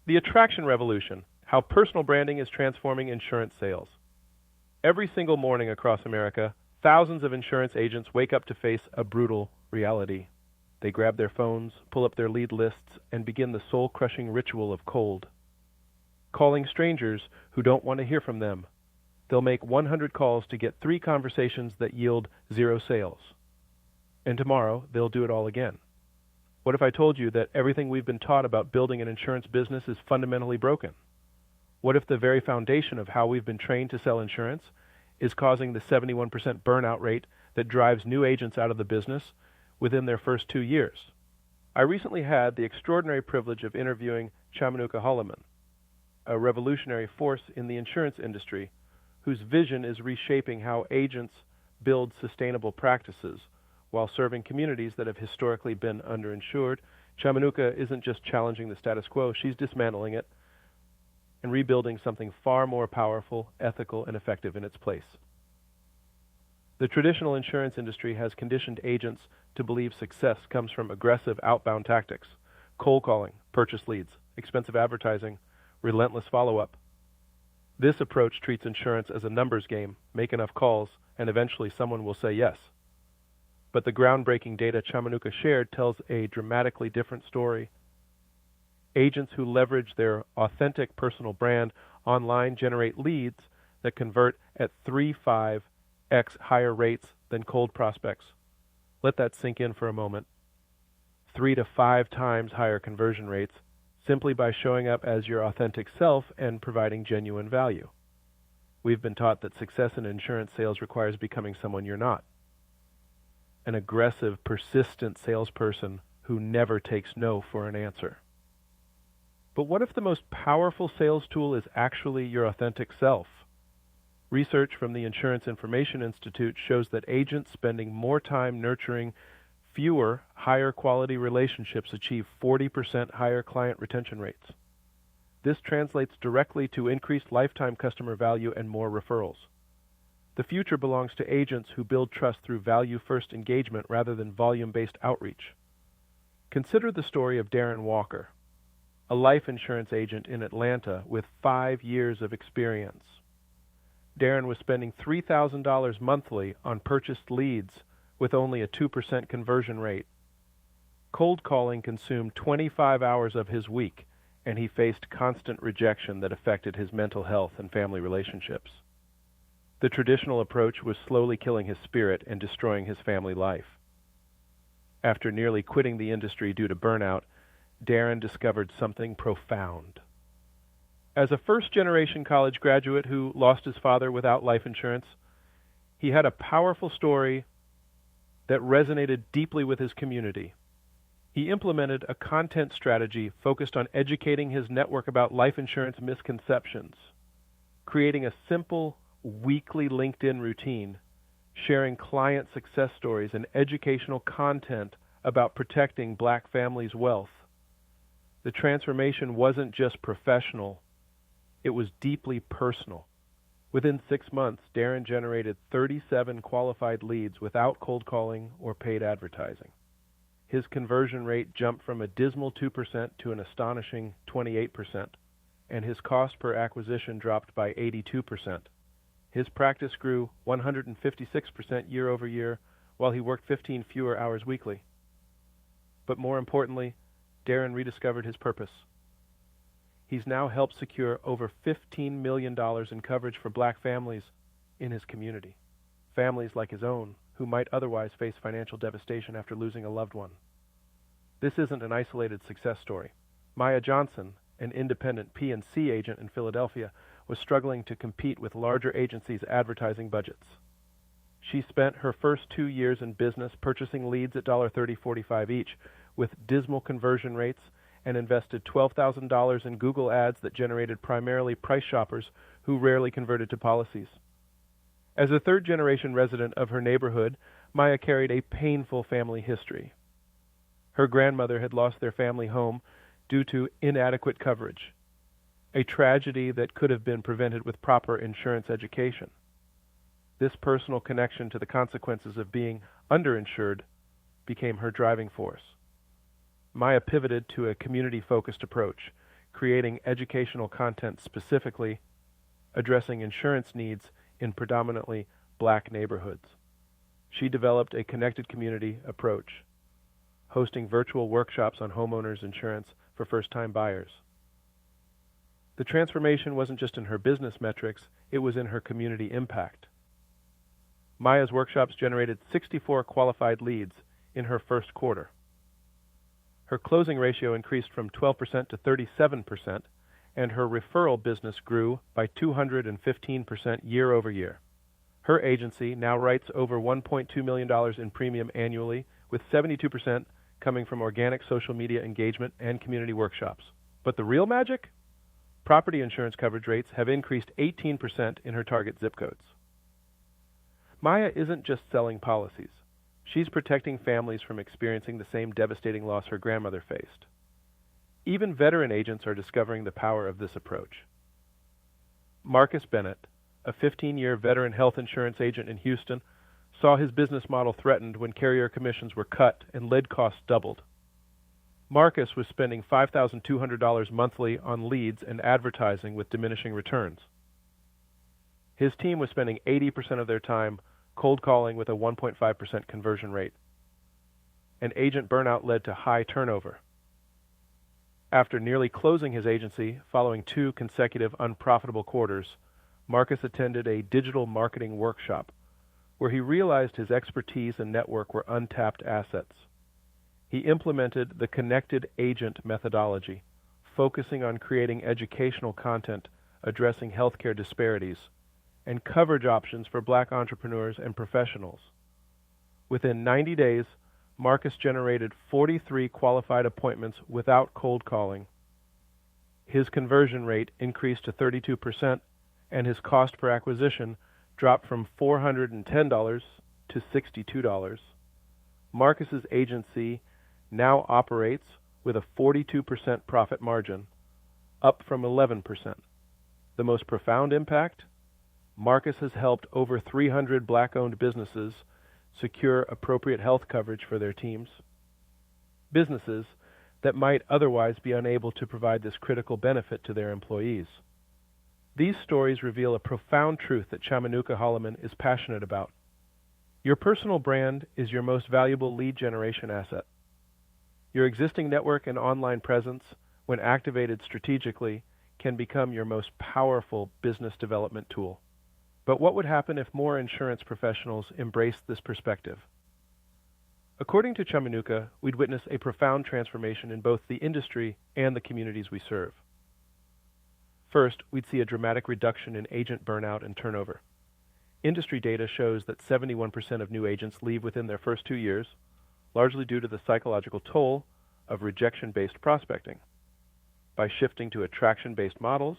The attraction revolution, how personal branding is transforming insurance sales. Every single morning across America, thousands of insurance agents wake up to face a brutal reality. They grab their phones, pull up their lead lists, and begin the soul-crushing ritual of cold. Calling strangers who don't want to hear from them. They'll make 100 calls to get 3 conversations that yield 0 sales. And tomorrow, they'll do it all again. What if I told you that everything we've been taught about building an insurance business is fundamentally broken? What if the very foundation of how we've been trained to sell insurance is causing the 71% burnout rate that drives new agents out of the business within their first 2 years? I recently had the extraordinary privilege of interviewing Chamanuka Holloman, a revolutionary force in the insurance industry whose vision is reshaping how agents build sustainable practices while serving communities that have historically been underinsured. Chamanuka isn't just challenging the status quo, she's dismantling it and rebuilding something far more powerful, ethical, and effective in its place. The traditional insurance industry has conditioned agents to believe success comes from aggressive outbound tactics, cold calling, purchase leads, expensive advertising, relentless follow-up. This approach treats insurance as a numbers game. Make enough calls, and eventually someone will say yes. But the groundbreaking data Chamanuka shared tells a dramatically different story. Agents who leverage their authentic personal brand online generate leads that convert at 3-5x higher rates than cold prospects. Let that sink in for a moment. 3 to 5 times higher conversion rates simply by showing up as your authentic self and providing genuine value. We've been taught that success in insurance sales requires becoming someone you're not. An aggressive, persistent salesperson who never takes no for an answer. But what if the most powerful sales tool is actually your authentic self? Research from the Insurance Information Institute shows that agents spending more time nurturing fewer, higher quality relationships achieve 40% higher client retention rates. This translates directly to increased lifetime customer value and more referrals. The future belongs to agents who build trust through value-first engagement rather than volume-based outreach. Consider the story of Darren Walker, a life insurance agent in Atlanta with 5 years of experience. Darren was spending $3,000 monthly on purchased leads with only a 2% conversion rate. Cold calling consumed 25 hours of his week, and he faced constant rejection that affected his mental health and family relationships. The traditional approach was slowly killing his spirit and destroying his family life. After nearly quitting the industry due to burnout, Darren discovered something profound. As a first-generation college graduate who lost his father without life insurance, he had a powerful story that resonated deeply with his community. He implemented a content strategy focused on educating his network about life insurance misconceptions, creating a simple weekly LinkedIn routine, sharing client success stories and educational content about protecting Black families' wealth. The transformation wasn't just professional, it was deeply personal. Within 6 months, Darren generated 37 qualified leads without cold calling or paid advertising. His conversion rate jumped from a dismal 2% to an astonishing 28%, and his cost per acquisition dropped by 82%. His practice grew 156% year over year, while he worked 15 fewer hours weekly. But more importantly, Darren rediscovered his purpose. He's now helped secure over $15 million in coverage for Black families in his community, families like his own who might otherwise face financial devastation after losing a loved one. This isn't an isolated success story. Maya Johnson, an independent P&C agent in Philadelphia, was struggling to compete with larger agencies' advertising budgets. She spent her first 2 years in business purchasing leads at $30.45 each, with dismal conversion rates, and invested $12,000 in Google ads that generated primarily price shoppers who rarely converted to policies. As a third-generation resident of her neighborhood, Maya carried a painful family history. Her grandmother had lost their family home due to inadequate coverage, a tragedy that could have been prevented with proper insurance education. This personal connection to the consequences of being underinsured became her driving force. Maya pivoted to a community-focused approach, creating educational content specifically addressing insurance needs in predominantly black neighborhoods. She developed a connected community approach, hosting virtual workshops on homeowners insurance for first-time buyers. The transformation wasn't just in her business metrics, it was in her community impact. Maya's workshops generated 64 qualified leads in her first quarter. Her closing ratio increased from 12% to 37%, and her referral business grew by 215% year over year. Her agency now writes over $1.2 million in premium annually, with 72% coming from organic social media engagement and community workshops. But the real magic? Property insurance coverage rates have increased 18% in her target zip codes. Maya isn't just selling policies. She's protecting families from experiencing the same devastating loss her grandmother faced. Even veteran agents are discovering the power of this approach. Marcus Bennett, a 15-year veteran health insurance agent in Houston, saw his business model threatened when carrier commissions were cut and lead costs doubled. Marcus was spending $5,200 monthly on leads and advertising with diminishing returns. His team was spending 80% of their time cold calling with a 1.5% conversion rate. And agent burnout led to high turnover. After nearly closing his agency following 2 consecutive unprofitable quarters, Marcus attended a digital marketing workshop where he realized his expertise and network were untapped assets. He implemented the connected agent methodology, focusing on creating educational content addressing healthcare disparities and coverage options for black entrepreneurs and professionals. Within 90 days, Marcus generated 43 qualified appointments without cold calling. His conversion rate increased to 32%, and his cost per acquisition dropped from $410 to $62. Marcus's agency now operates with a 42% profit margin, up from 11%. The most profound impact? Marcus has helped over 300 black-owned businesses secure appropriate health coverage for their teams. Businesses that might otherwise be unable to provide this critical benefit to their employees. These stories reveal a profound truth that Chamanuka Holloman is passionate about. Your personal brand is your most valuable lead generation asset. Your existing network and online presence, when activated strategically, can become your most powerful business development tool. But what would happen if more insurance professionals embraced this perspective? According to Chamanuka, we'd witness a profound transformation in both the industry and the communities we serve. First, we'd see a dramatic reduction in agent burnout and turnover. Industry data shows that 71% of new agents leave within their first 2 years, largely due to the psychological toll of rejection-based prospecting. By shifting to attraction-based models,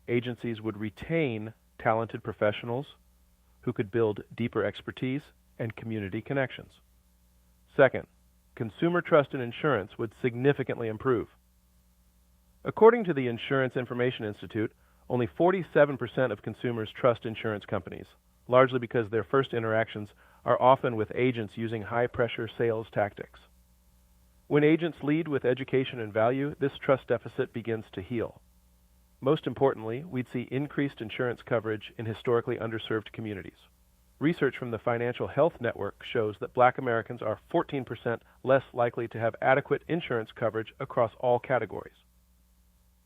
agencies would retain talented professionals who could build deeper expertise and community connections. Second, consumer trust in insurance would significantly improve. According to the Insurance Information Institute, only 47% of consumers trust insurance companies, largely because their first interactions are often with agents using high-pressure sales tactics. When agents lead with education and value, this trust deficit begins to heal. Most importantly, we'd see increased insurance coverage in historically underserved communities. Research from the Financial Health Network shows that black Americans are 14% less likely to have adequate insurance coverage across all categories.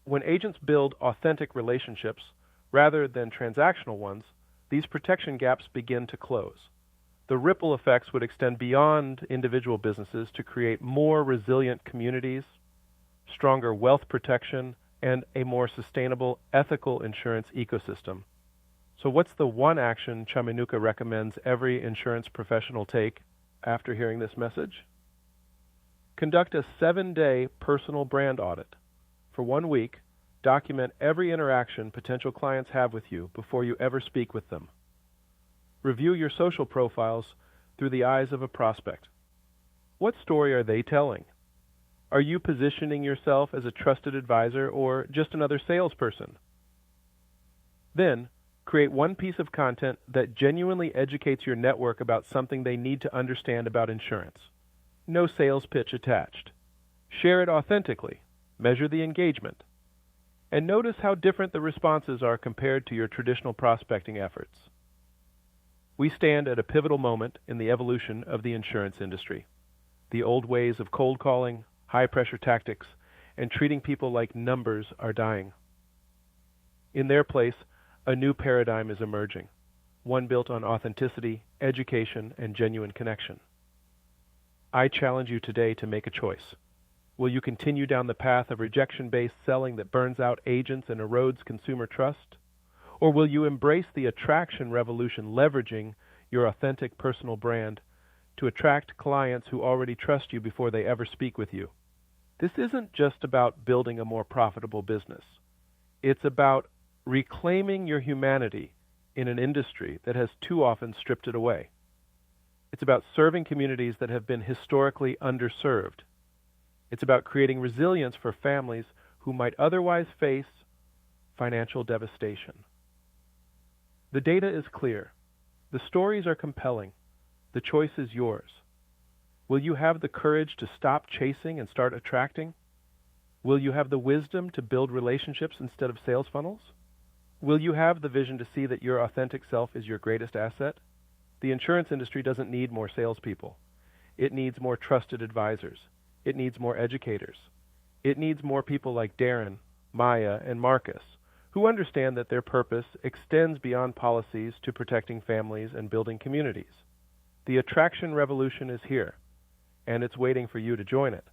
When agents build authentic relationships rather than transactional ones, these protection gaps begin to close. The ripple effects would extend beyond individual businesses to create more resilient communities, stronger wealth protection, and a more sustainable, ethical insurance ecosystem. So what's the one action Chamanuka recommends every insurance professional take after hearing this message? Conduct a 7-day personal brand audit. For 1 week, document every interaction potential clients have with you before you ever speak with them. Review your social profiles through the eyes of a prospect. What story are they telling? Are you positioning yourself as a trusted advisor or just another salesperson? Then, create one piece of content that genuinely educates your network about something they need to understand about insurance. No sales pitch attached. Share it authentically. Measure the engagement. and notice how different the responses are compared to your traditional prospecting efforts. We stand at a pivotal moment in the evolution of the insurance industry. The old ways of cold calling, high-pressure tactics, and treating people like numbers are dying. In their place, a new paradigm is emerging, one built on authenticity, education, and genuine connection. I challenge you today to make a choice. Will you continue down the path of rejection-based selling that burns out agents and erodes consumer trust? Or will you embrace the attraction revolution, leveraging your authentic personal brand to attract clients who already trust you before they ever speak with you? This isn't just about building a more profitable business. It's about reclaiming your humanity in an industry that has too often stripped it away. It's about serving communities that have been historically underserved. It's about creating resilience for families who might otherwise face financial devastation. The data is clear. The stories are compelling. The choice is yours. Will you have the courage to stop chasing and start attracting? Will you have the wisdom to build relationships instead of sales funnels? Will you have the vision to see that your authentic self is your greatest asset? The insurance industry doesn't need more salespeople. It needs more trusted advisors. It needs more educators. It needs more people like Darren, Maya, and Marcus, who understand that their purpose extends beyond policies to protecting families and building communities. The attraction revolution is here, and it's waiting for you to join it.